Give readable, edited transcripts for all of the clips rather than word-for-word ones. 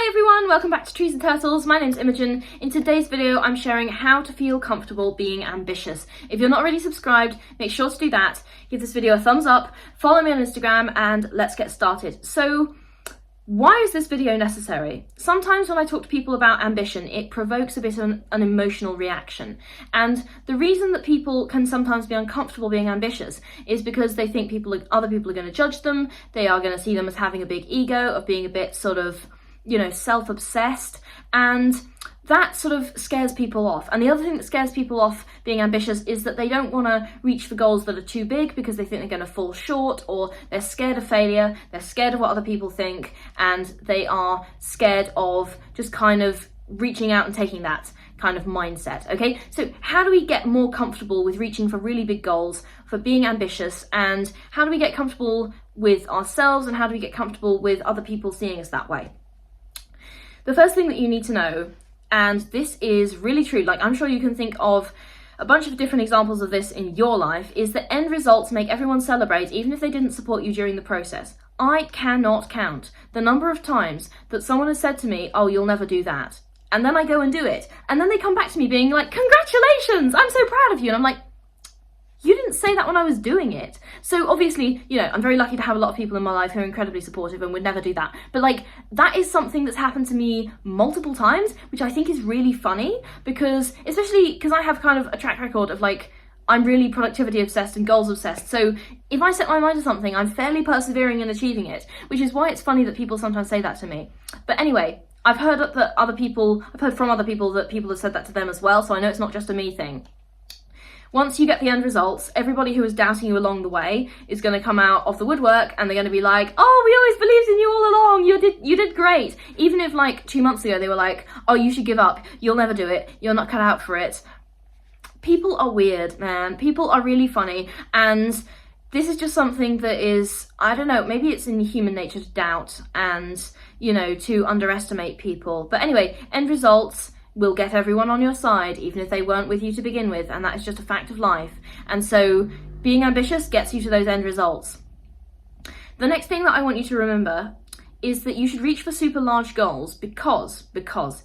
Hi everyone, welcome back to Trees and Turtles. My name's Imogen. In today's video, I'm sharing how to feel comfortable being ambitious. If you're not already subscribed, make sure to do that. Give this video a thumbs up, follow me on Instagram, and let's get started. So, why is this video necessary? Sometimes when I talk to people about ambition, it provokes a bit of an emotional reaction. And the reason that people can sometimes be uncomfortable being ambitious is because they think other people are going to judge them. They are going to see them as having a big ego, of being a bit sort of, self-obsessed, and that sort of scares people off. And the other thing that scares people off being ambitious is that they don't want to reach for goals that are too big because they think they're going to fall short, or they're scared of failure, they're scared of what other people think, and they are scared of just kind of reaching out and taking that kind of mindset. Okay, so how do we get more comfortable with reaching for really big goals, for being ambitious, and how do we get comfortable with ourselves, and how do we get comfortable with other people seeing us that way? The first thing that you need to know, and this is really true, like I'm sure you can think of a bunch of different examples of this in your life, is that end results make everyone celebrate even if they didn't support you during the process. I cannot count the number of times that someone has said to me, "Oh, you'll never do that." And then I go and do it. And then they come back to me being like, "Congratulations, I'm so proud of you." And I'm like, you didn't say that when I was doing it. So obviously, I'm very lucky to have a lot of people in my life who are incredibly supportive and would never do that. But like, that is something that's happened to me multiple times, which I think is really funny, because especially because I have kind of a track record of like, I'm really productivity obsessed and goals obsessed. So if I set my mind to something, I'm fairly persevering in achieving it, which is why it's funny that people sometimes say that to me. But anyway, I've heard from other people that people have said that to them as well. So I know it's not just a me thing. Once you get the end results, everybody who was doubting you along the way is going to come out of the woodwork, and they're going to be like, "Oh, we always believed in you all along. You did great." Even if like 2 months ago they were like, "Oh, you should give up. You'll never do it. You're not cut out for it." People are weird, man. People are really funny, and this is just something that is, I don't know, maybe it's in human nature to doubt and, to underestimate people. But anyway, end results will get everyone on your side, even if they weren't with you to begin with, and that is just a fact of life. And so being ambitious gets you to those end results. The next thing that I want you to remember is that you should reach for super large goals because,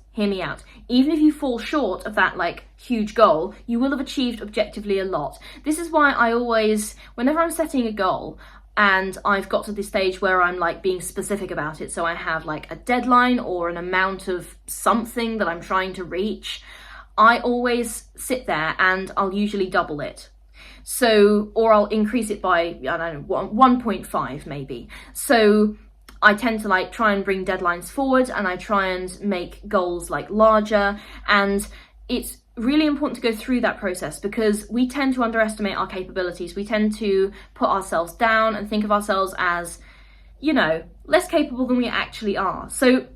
hear me out, even if you fall short of that like huge goal, you will have achieved objectively a lot. This is why I always, whenever I'm setting a goal, and I've got to this stage where I'm like being specific about it, so I have like a deadline or an amount of something that I'm trying to reach, I always sit there and I'll usually double it. So, or I'll increase it by, I don't know, 1.5 maybe. So I tend to like try and bring deadlines forward, and I try and make goals like larger, and it's really important to go through that process because we tend to underestimate our capabilities. We tend to put ourselves down and think of ourselves as, less capable than we actually are. So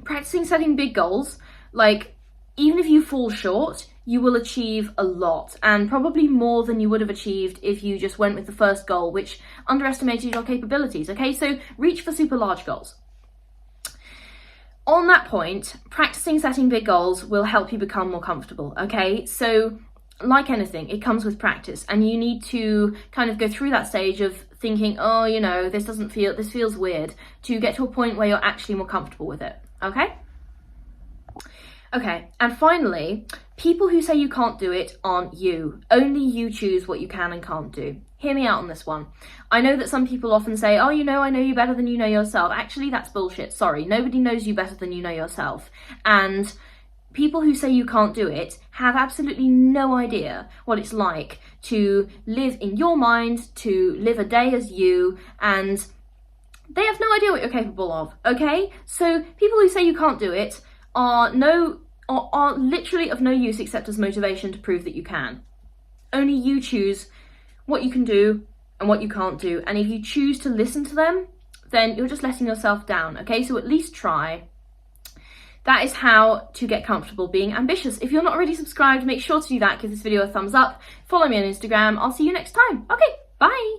practicing setting big goals, like even if you fall short, you will achieve a lot, and probably more than you would have achieved if you just went with the first goal, which underestimated your capabilities. Okay, so reach for super large goals. On that point, practicing setting big goals will help you become more comfortable, okay? So, like anything, it comes with practice, and you need to kind of go through that stage of thinking, "Oh, this feels weird," to get to a point where you're actually more comfortable with it, okay? Okay, and finally, people who say you can't do it aren't you. Only you choose what you can and can't do. Hear me out on this one. I know that some people often say, "Oh, I know you better than you know yourself." Actually, that's bullshit. Sorry, nobody knows you better than you know yourself. And people who say you can't do it have absolutely no idea what it's like to live in your mind, to live a day as you, and they have no idea what you're capable of, okay? So people who say you can't do it are literally of no use except as motivation to prove that you can. Only you choose what you can do and what you can't do, and if you choose to listen to them, then you're just letting yourself down, okay? So at least try. That is how to get comfortable being ambitious. If you're not already subscribed, make sure to do that. Give this video a thumbs up, follow me on Instagram. I'll see you next time. Okay, bye.